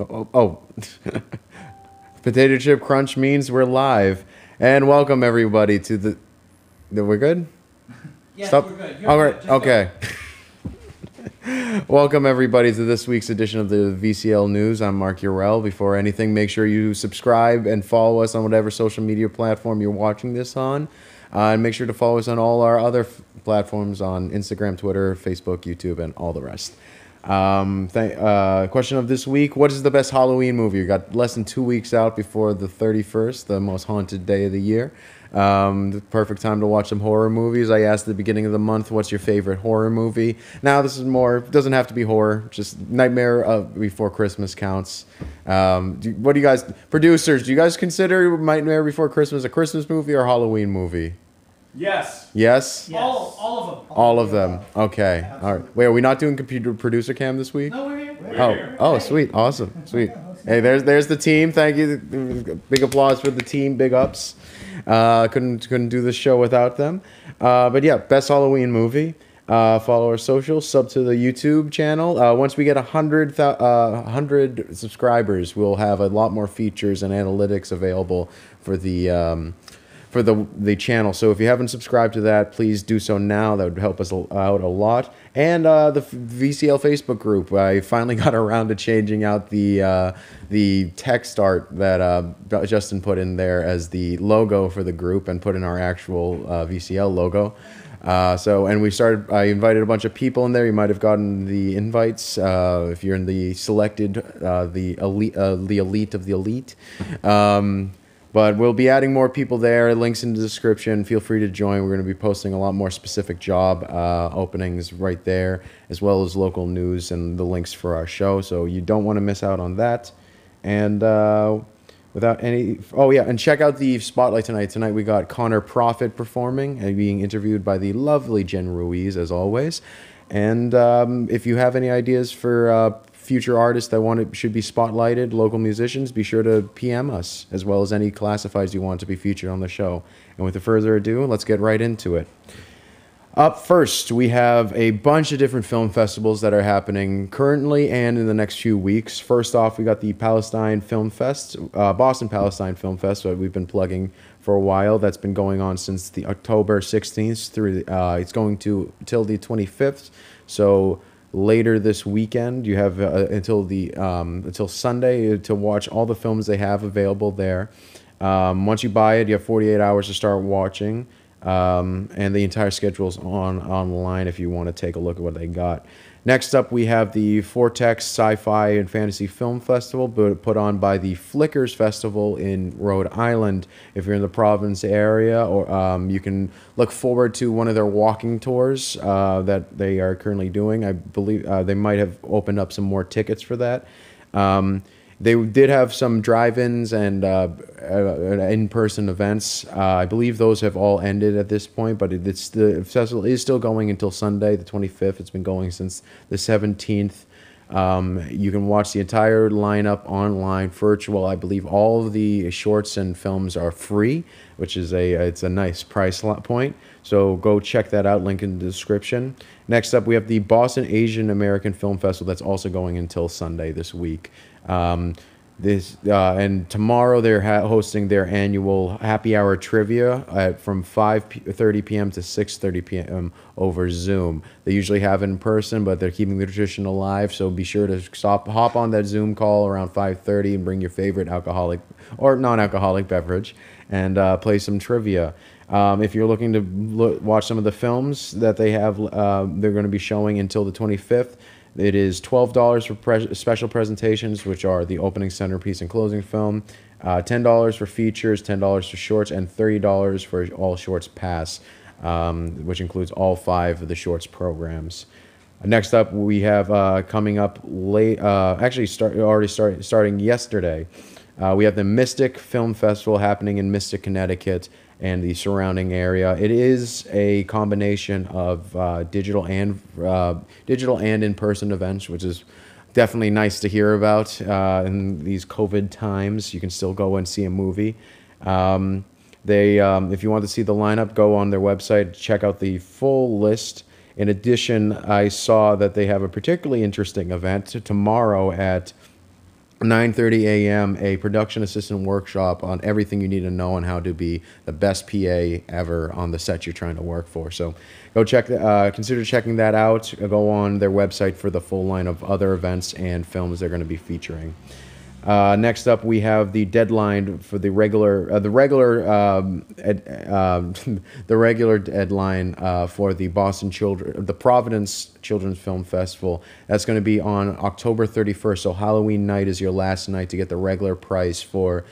Oh. Potato chip crunch means we're live. And welcome everybody to the... We're good? Yes, Stop. we're good. All right, okay. Welcome everybody to this week's edition of the VCL News. I'm Mark Yirrell. Before anything, make sure you subscribe and follow us on whatever social media platform you're watching this on. And make sure to follow us on all our other platforms on Instagram, Twitter, Facebook, YouTube, and all the rest. Question of this week: what is the best Halloween movie? You got less than 2 weeks out before the 31st, the most haunted day of the year. The perfect time to watch some horror movies. I asked at the beginning of the month, what's your favorite horror movie? Now this is more, doesn't have to be horror, just Nightmare Before Christmas counts. What do you guys, producers, do you guys consider Nightmare Before Christmas a Christmas movie or Halloween movie? Yes. Yes? Yes. All of them. All of them. Okay. All right. Wait, are we not doing computer producer cam this week? No, we're here. Oh, sweet. Awesome. Sweet. Hey, there's the team. Thank you. Big applause for the team. Big ups. Couldn't do this show without them. But yeah, best Halloween movie. Follow our socials. Sub to the YouTube channel. Once we get 100 subscribers, we'll have a lot more features and analytics available for the channel. So if you haven't subscribed to that, please do so now. That would help us out a lot. And the VCL Facebook group. I finally got around to changing out the text art that Justin put in there as the logo for the group and put in our actual VCL logo. I invited a bunch of people in there. You might have gotten the invites if you're in the selected, the elite of the elite. But we'll be adding more people there. Links in the description. Feel free to join. We're going to be posting a lot more specific job openings right there, as well as local news and the links for our show. So you don't want to miss out on that. And without any... Oh, yeah, and check out the spotlight tonight. Tonight we got Connor Profit performing and being interviewed by the lovely Jen Ruiz, as always. And if you have any ideas for... future artists that should be spotlighted, local musicians, be sure to PM us, as well as any classifieds you want to be featured on the show. And with further ado, let's get right into it. Up first, we have a bunch of different film festivals that are happening currently and in the next few weeks. First off, we got the Palestine Film Fest, Boston Palestine Film Fest, that we've been plugging for a while. That's been going on since the October 16th through, it's going to till the 25th. So later this weekend, you have until Sunday to watch all the films they have available there. Once you buy it, you have 48 hours to start watching, and the entire schedule is online if you want to take a look at what they got. Next up, we have the Vortex Sci-Fi and Fantasy Film Festival, put on by the Flickers Festival in Rhode Island. If you're in the Providence area, or you can look forward to one of their walking tours that they are currently doing. I believe they might have opened up some more tickets for that. They did have some drive-ins and in-person events. I believe those have all ended at this point, but the festival is still going until Sunday, the 25th. It's been going since the 17th. You can watch the entire lineup online, virtual. I believe all of the shorts and films are free, which is it's a nice price point. So go check that out, link in the description. Next up, we have the Boston Asian American Film Festival that's also going until Sunday this week. And tomorrow they're hosting their annual happy hour trivia from 5:30 p.m. to 6:30 p.m. over Zoom. They usually have it in person, but they're keeping the tradition alive. So be sure to hop on that Zoom call around 5:30 and bring your favorite alcoholic or non-alcoholic beverage and play some trivia. If you're looking to watch some of the films that they have, they're going to be showing until the 25th. It is $12 for special presentations, which are the opening, centerpiece, and closing film. $10 for features, $10 for shorts, and $30 for all shorts pass, which includes all 5 of the shorts programs. Next up, we have coming up late. Starting yesterday. We have the Mystic Film Festival happening in Mystic, Connecticut, and the surrounding area. It is a combination of digital and in-person events, which is definitely nice to hear about in these COVID times. You can still go and see a movie. If you want to see the lineup, go on their website, check out the full list. In addition, I saw that they have a particularly interesting event tomorrow at 9:30 a.m. a production assistant workshop on everything you need to know on how to be the best PA ever on the set you're trying to work for. So go consider checking that out. Go on their website for the full line of other events and films they're going to be featuring. Next up, we have the deadline for the regular deadline for the the Providence Children's Film Festival. That's going to be on October 31st. So Halloween night is your last night to get the regular price for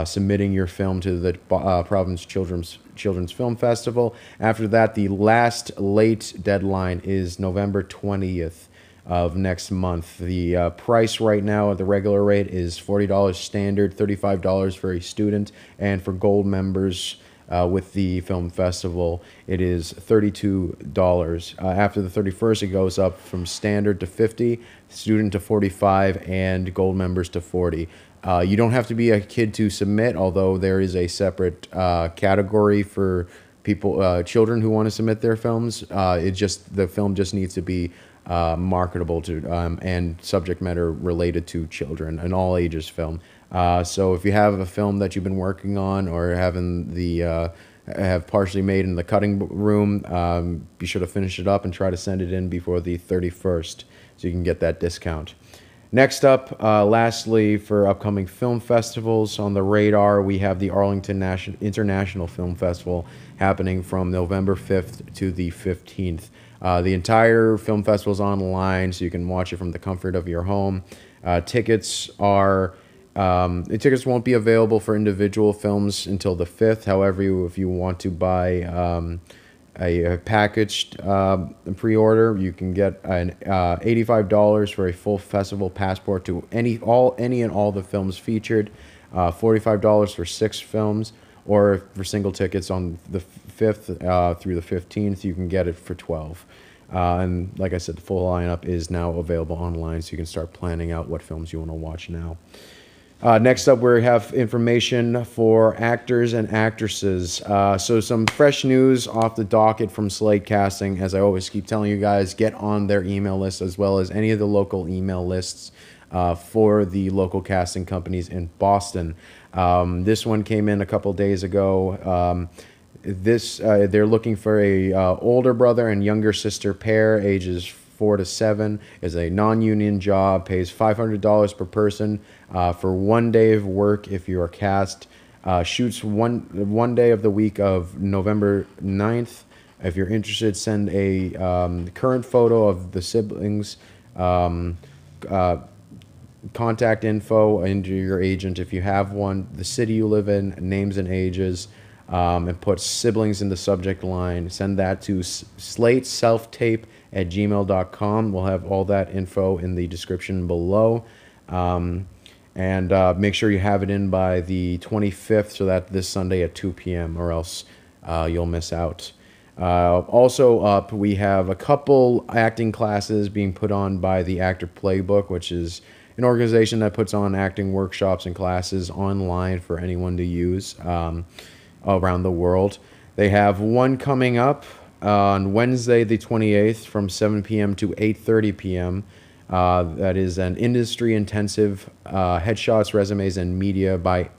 submitting your film to the Providence Children's Film Festival. After that, the last late deadline is November 20th. Of next month. The price right now at the regular rate is $40 standard, $35 for a student, and for gold members with the film festival, it is $32. After the 31st, it goes up from standard to $50, student to $45, and gold members to $40. You don't have to be a kid to submit, although there is a separate category for children who want to submit their films. The film just needs to be marketable to and subject matter related to children, an all ages film. So if you have a film that you've been working on or have partially made in the cutting room, be sure to finish it up and try to send it in before the 31st so you can get that discount. Next up, lastly, for upcoming film festivals on the radar, we have the Arlington International Film Festival happening from November 5th to the 15th. The entire film festival is online, so you can watch it from the comfort of your home. Tickets won't be available for individual films until the 5th. However, if you want to buy a packaged pre-order, you can get an $85 for a full festival passport to any and all the films featured, $45 for 6 films, or for single tickets on the 5th through the 15th, you can get it for $12. And like I said, the full lineup is now available online, so you can start planning out what films you want to watch now. Next up, we have information for actors and actresses. So some fresh news off the docket from Slate Casting. As I always keep telling you guys, get on their email list as well as any of the local email lists for the local casting companies in Boston. This one came in a couple days ago. They're looking for a older brother and younger sister pair, ages 4 to 7. Is a non-union job, pays $500 per person for 1 day of work if you are cast. Shoots one day of the week of November 9th. If you're interested, send a current photo of the siblings. Contact info into your agent if you have one, the city you live in, names and ages, and put siblings in the subject line. Send that to slateselftape@gmail.com. We'll have all that info in the description below. And make sure you have it in by the 25th so that this Sunday at 2 p.m. or else you'll miss out. Also up, we have a couple acting classes being put on by the Actor Playbook, which is an organization that puts on acting workshops and classes online for anyone to use around the world. They have one coming up on Wednesday the 28th from 7 p.m. to 8:30 p.m. That is an industry-intensive headshots, resumes, and media by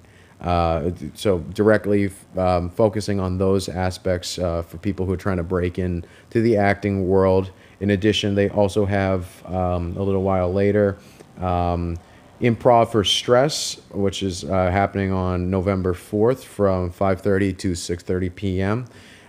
so directly focusing on those aspects for people who are trying to break in to the acting world. In addition, they also have a little while later Improv for Stress, which is happening on November 4th from 5:30 to 6:30 p.m.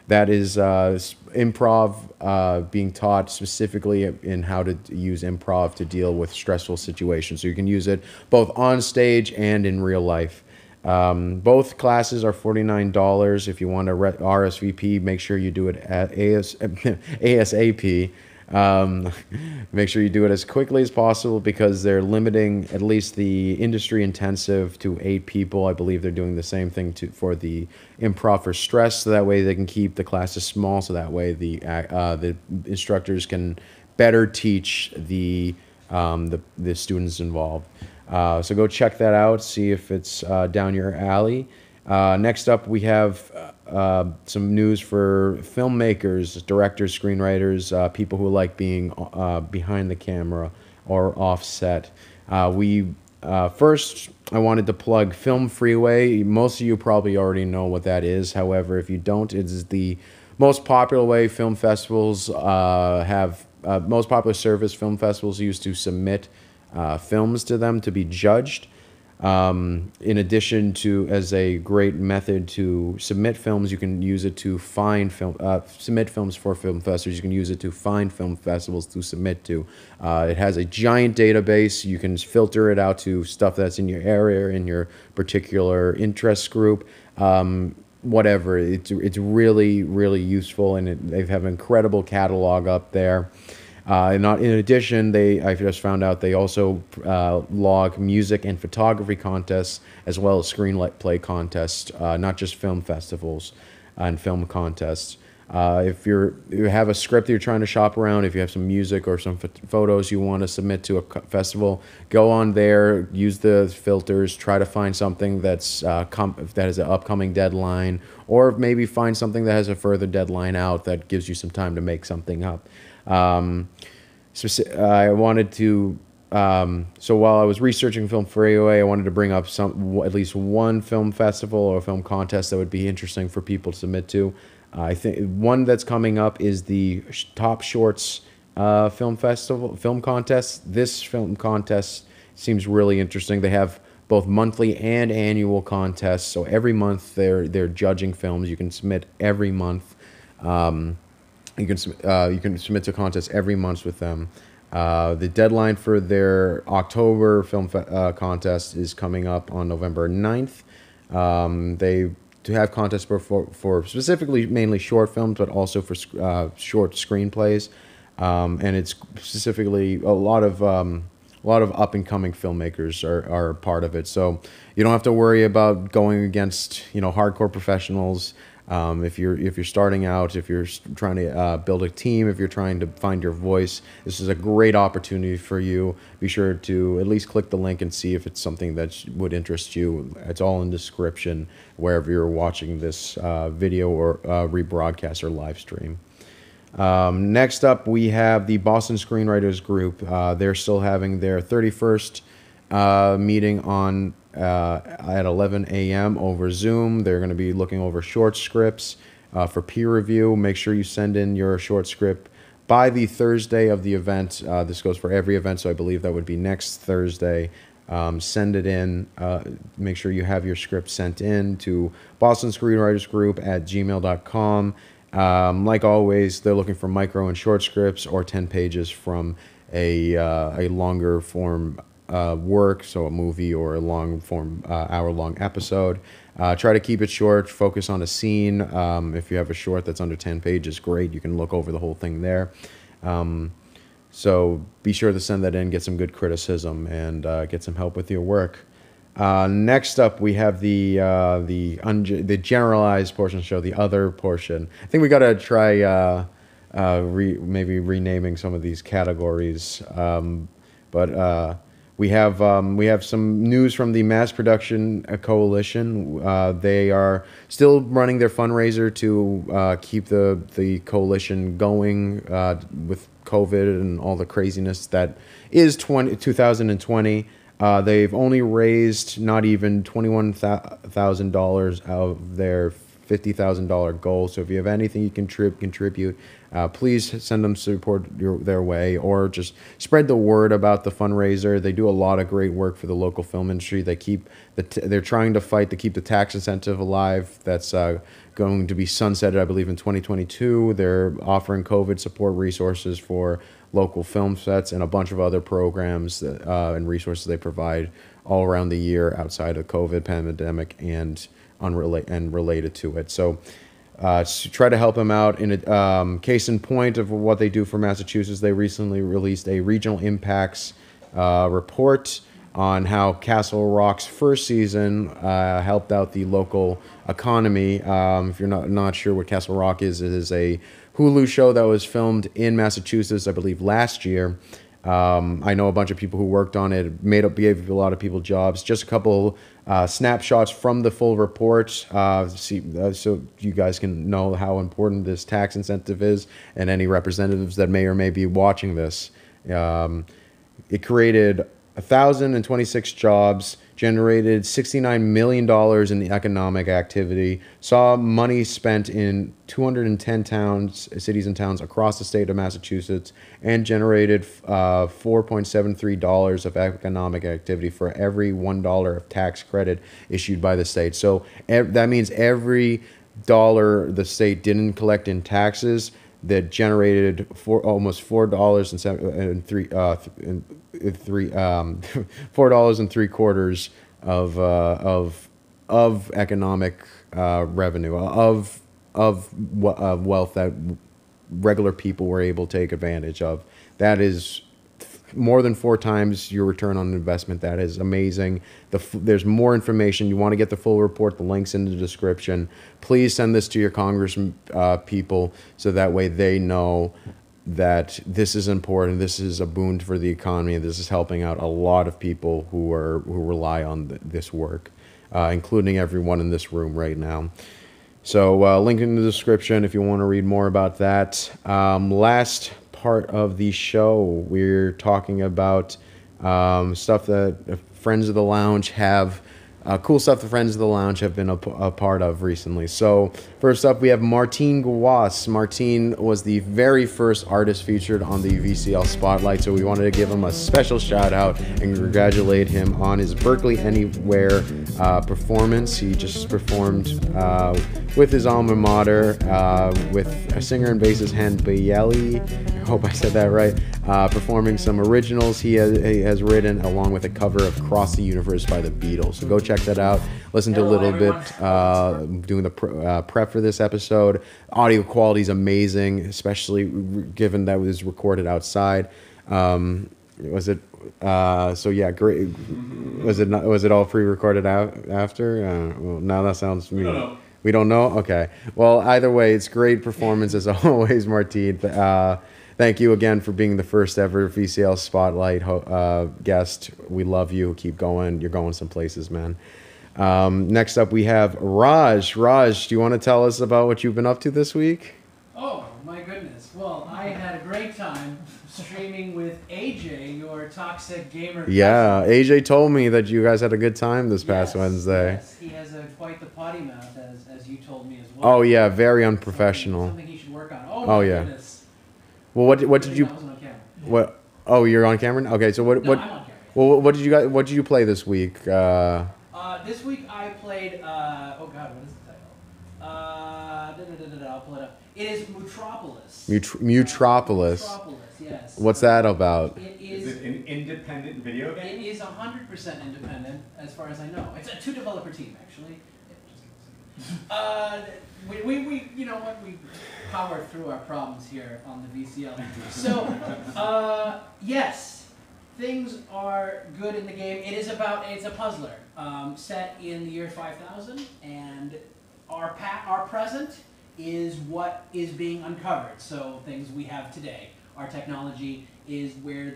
That is improv being taught specifically in how to use improv to deal with stressful situations. So you can use it both on stage and in real life. Both classes are $49. If you want to RSVP, make sure you do it at ASAP. Make sure you do it as quickly as possible because they're limiting at least the industry intensive to 8 people. I believe they're doing the same thing for the Improv for Stress, so that way they can keep the classes small, so that way the instructors can better teach the students involved. So go check that out, see if it's down your alley. Next up, we have some news for filmmakers, directors, screenwriters, people who like being behind the camera or off set. We First, I wanted to plug Film Freeway. Most of you probably already know what that is. However, if you don't, it is the most popular way film festivals most popular service film festivals use to submit films to them to be judged. In addition to, as a great method to submit films, you can use it to submit films for film festivals. You can use it to find film festivals to submit to. It has a giant database. You can filter it out to stuff that's in your area, in your particular interest group, whatever. It's really, really useful, and they have an incredible catalog up there. In addition, I just found out they also log music and photography contests as well as screenplay contests, not just film festivals and film contests. If you have a script that you're trying to shop around, if you have some music or some photos you want to submit to a festival, go on there, use the filters, try to find something that has an upcoming deadline, or maybe find something that has a further deadline out that gives you some time to make something up. I wanted to, so while I was researching Film Freeway, I wanted to bring up at least one film festival or film contest that would be interesting for people to submit to. I think one that's coming up is the Top Shorts film contest. This film contest seems really interesting. They have both monthly and annual contests. So every month they're judging films. You can submit every month. You can submit to contests every month with them. The deadline for their October film contest is coming up on November 9th. They have contests for specifically mainly short films, but also for short screenplays. And it's specifically a lot of up and coming filmmakers are part of it. So you don't have to worry about going against hardcore professionals. If you're starting out, if you're trying to build a team, if you're trying to find your voice, this is a great opportunity for you. Be sure to at least click the link and see if it's something that would interest you. It's all in the description wherever you're watching this video or rebroadcast or live stream. Next up, we have the Boston Screenwriters Group. They're still having their 31st meeting on at 11 a.m. over Zoom. They're going to be looking over short scripts for peer review. Make sure you send in your short script by the Thursday of the event. This goes for every event, so I believe that would be next Thursday. Send it in. Make sure you have your script sent in to Boston Screenwriters Group at gmail.com. Like always, they're looking for micro and short scripts or 10 pages from a longer form work, so a movie or a long form hour-long episode. Try to keep it short, focus on a scene. If you have a short that's under 10 pages, great. You can look over the whole thing there. So be sure to send that in, get some good criticism, and get some help with your work. Next up, we have the generalized portion of the show, the other portion. I think we got to try maybe renaming some of these categories. But we have some news from the Mass Production Coalition. They are still running their fundraiser to keep the coalition going with COVID and all the craziness that is 2020. They've only raised not even $21,000 out of their $50,000 goal. So if you have anything you can contribute, please send them support their way, or just spread the word about the fundraiser. They do a lot of great work for the local film industry. They're trying to fight to keep the tax incentive alive. That's going to be sunsetted, I believe, in 2022. They're offering COVID support resources for local film sets and a bunch of other programs and resources they provide all around the year outside of COVID pandemic and related to it. So try to help them out. In a case in point of what they do for Massachusetts, they recently released a regional impacts report on how Castle Rock's first season helped out the local economy. If you're not sure what Castle Rock is, it is a Hulu show that was filmed in Massachusetts, I believe, last year. I know a bunch of people who worked on it. It gave a lot of people jobs. Just a couple snapshots from the full report, so you guys can know how important this tax incentive is, and any representatives that may or may be watching this. It created 1,026 jobs, generated $69 million in the economic activity, saw money spent in 210 cities and towns across the state of Massachusetts, and generated $4.73 of economic activity for every $1 of tax credit issued by the state. So that means every dollar the state didn't collect in taxes that generated almost $4.03 of economic revenue of wealth that regular people were able to take advantage of. That is more than 4 times your return on investment. That is amazing. There's more information. You want to get the full report, the link's in the description. Please send this to your congressman people so that way they know that this is important. This is a boon for the economy. This is helping out a lot of people who rely on this work, including everyone in this room right now. So link in the description if you want to read more about that. Last part of the show, we're talking about stuff that friends of the lounge have, cool stuff the friends of the lounge have been a part of recently. So first up, we have Martin Gawas. Martin was the very first artist featured on the VCL Spotlight, so we wanted to give him a special shout out and congratulate him on his Berkeley Anywhere performance. He just performed with his alma mater with a singer and bassist Han Bayeli. I hope I said that right. Performing some originals he has written, along with a cover of Cross the Universe by the Beatles. So go check that out. Listen to a little bit, doing the prep for this episode. Audio quality is amazing, especially given that it was recorded outside. Was it? So yeah, great. Was it all pre-recorded after? Well, now that sounds. We don't know. Okay. Well, either way, it's great performance as always, Martin. Thank you again for being the first ever VCL Spotlight guest. We love you. Keep going. You're going some places, man. Next up, we have Raj. Raj, do you want to tell us about what you've been up to this week? Oh, my goodness. Well, I had a great time streaming with AJ, your toxic gamer. Yeah, AJ told me that you guys had a good time this past Wednesday. Yes, he has quite the potty mouth, as you told me as well. Oh, yeah, very unprofessional. Something he should work on. Oh, my goodness. Well, what did you? I wasn't on camera. What? Oh, you're on camera. Okay, so what? No, I'm on camera. Well, what did you play this week? This week I played. Oh God, what is the title? I'll pull it up. It is Mutropolis. Mutropolis. Mutropolis, yes. What's that about? Is it an independent video game? It is 100% independent, as far as I know. It's a 2-developer team, actually. We you know what, we powered through our problems here on the VCL. So, yes, things are good in the game. It's a puzzler set in the year 5000, and our present is what is being uncovered. So things we have today, our technology is where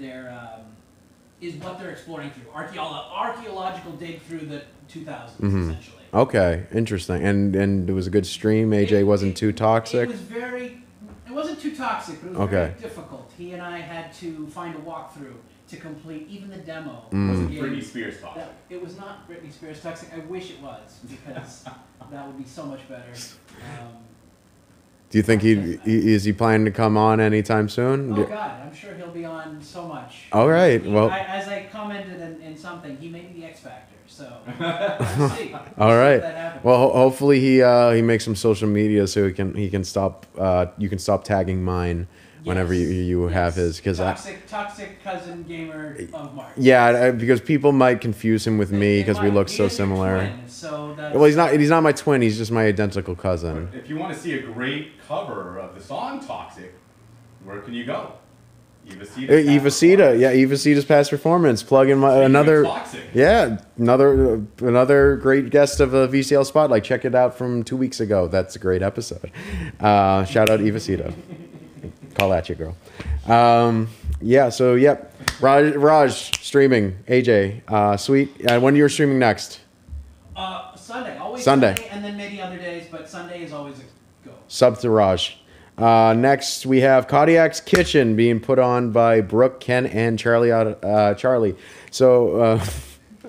is what they're exploring through. Archaeological dig through the 2000s, essentially. Okay, interesting. And it was a good stream. AJ wasn't too toxic. It wasn't too toxic, but it was very difficult. He and I had to find a walkthrough to complete even the demo. Britney Spears toxic. It was not Britney Spears toxic. I wish it was, because that would be so much better. Do you think is he planning to come on anytime soon? Oh God, I'm sure he'll be on so much. All right. Well, as I commented in something, he may be the X Factor. So we'll see. All right. Well, hopefully he makes some social media so he can stop. You can stop tagging mine whenever you have his, because toxic cousin gamer of Mark. Yeah, because people might confuse him with me because we look so similar. Twin, so well, he's not my twin. He's just my identical cousin. But if you want to see a great cover of the song "Toxic," where can you go? Evacita's past performance. Plug in another great guest of the VCL Spotlight. Check it out from 2 weeks ago. That's a great episode. Shout out Evacita. Call at you, girl. Raj streaming. AJ, sweet. When you're streaming next? Sunday. Always Sunday. And then maybe other days, but Sunday is always a go. Sub to Raj. Next, we have Kayaks Kitchen being put on by Brooke, Ken, and Charlie. So,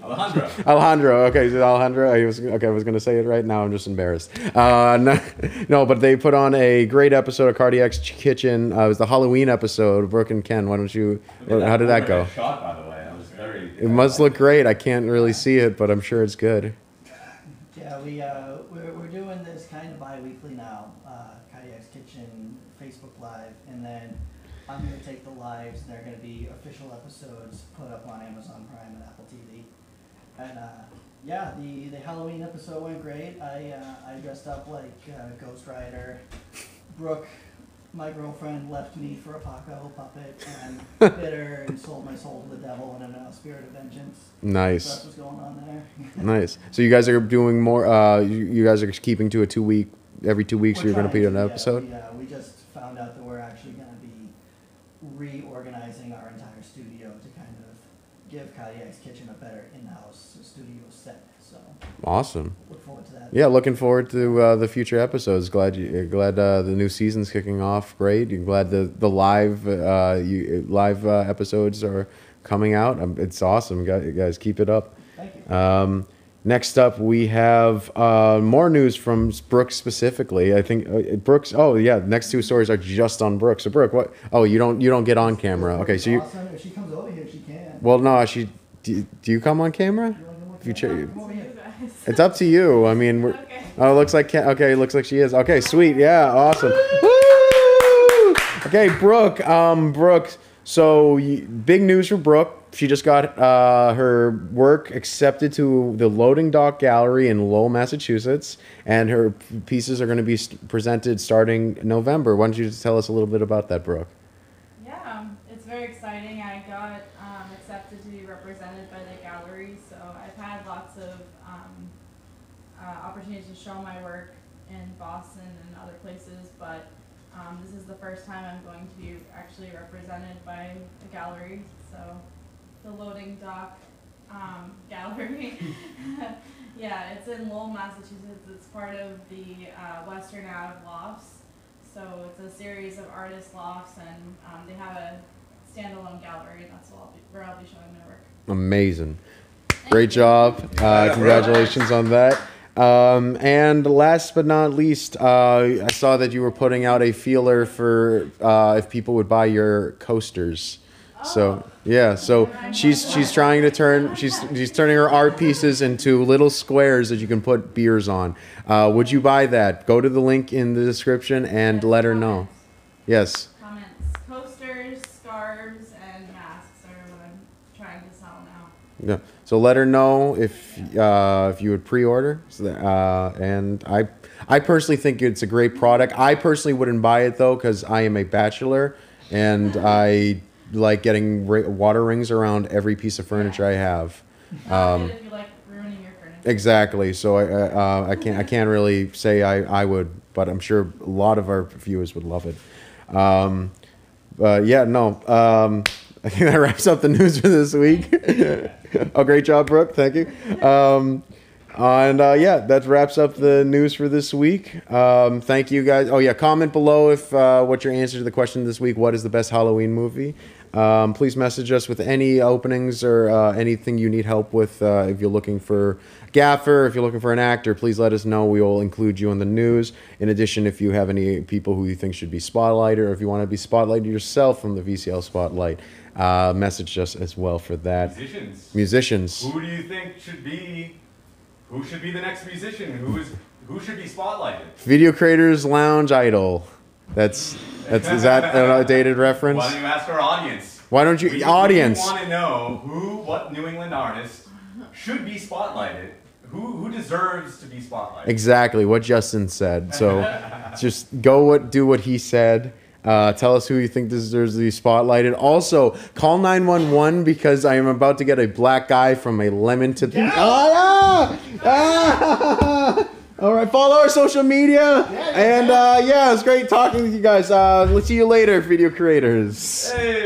Alejandro. Okay, is it Alejandro? I was going to say it right now. I'm just embarrassed. No, but they put on a great episode of Kayaks Kitchen. It was the Halloween episode. Brooke and Ken, why don't you? How did that go? Shot, by the way. I was very. It must look great. I can't really see it, but I'm sure it's good. Yeah, we're doing this kind of bi-weekly now. Kayaks Kitchen, Facebook Live, and then I'm going to take the lives, and they're going to be official episodes put up on Amazon Prime and Apple TV. And yeah, the Halloween episode went great. I dressed up like Ghost Rider. Brooke, my girlfriend, left me for a Paco puppet and bit her and sold my soul to the devil in a spirit of vengeance. Nice. So that's what's going on there. Nice. So you guys are doing more. You guys are keeping to a 2 week. Every 2 weeks, you're going to put an episode. We just found out that we're actually going to be reorganizing our entire studio to kind of give Kayaks Kitchen a better in-house studio set. So awesome. Look forward to that. Yeah, looking forward to the future episodes. Glad the new season's kicking off. Great. You're glad the live episodes are coming out. It's awesome. You guys keep it up. Thank you. Next up, we have more news from Brooke specifically. I think Brooke's. Oh yeah, next two stories are just on Brooke. So Brooke, what? Oh, you don't get on camera. Okay, so you. Awesome. If she comes over here, she can. Well, no, do you come on camera? If you guys. It's up to you. I mean, we're. Okay. Oh, it looks like it looks like she is. Okay, sweet. Yeah, awesome. Woo! Okay, Brooke. Brooke. So big news for Brooke. She just got her work accepted to the Loading Dock Gallery in Lowell, Massachusetts, and her pieces are going to be presented starting November. Why don't you just tell us a little bit about that, Brooke? Yeah, it's very exciting. I got accepted to be represented by the gallery, so I've had lots of opportunities to show my work in Boston and other places, but this is the first time I'm going to be actually represented by a gallery, so the Loading Dock Gallery. Yeah, it's in Lowell, Massachusetts. It's part of the Western Ave Lofts, so it's a series of artist lofts, and they have a standalone gallery, and that's where I'll be showing my work. Amazing. Great job. Congratulations on that. And last but not least, I saw that you were putting out a feeler for if people would buy your coasters. So yeah, so she's trying to turn she's turning her art pieces into little squares that you can put beers on. Would you buy that? Go to the link in the description and let her know. Yes. Comments. Coasters, scarves, and masks are what I'm trying to sell now. Yeah. So let her know if you would pre-order. So that, and I personally think it's a great product. I personally wouldn't buy it though because I am a bachelor and I like getting water rings around every piece of furniture I have. Not good if you like ruining your furniture. Exactly. So I can't really say I would, but I'm sure a lot of our viewers would love it. But yeah, no. I think that wraps up the news for this week. Oh, great job, Brooke. Thank you. Yeah, that wraps up the news for this week. Thank you guys. Oh yeah, comment below if what your answer to the question this week. What is the best Halloween movie? Please message us with any openings or anything you need help with. If you're looking for gaffer, if you're looking for an actor, please let us know. We will include you in the news. In addition, if you have any people who you think should be spotlighted, or if you want to be spotlighted yourself from the VCL Spotlight, message us as well for that. Musicians. Who do you think should be? Who should be the next musician? Who should be spotlighted? Video Creators Lounge Idol. Is that an outdated reference? Why don't you ask our audience? Why don't you We audience? want to know what New England artist should be spotlighted. Who deserves to be spotlighted? Exactly what Justin said. So just do what he said. Tell us who you think deserves to be spotlighted. Also, call 911 because I am about to get a black guy from a lemon to pink. All right, follow our social media. And yeah, it's great talking with you guys. Let's see you later, video creators. Hey.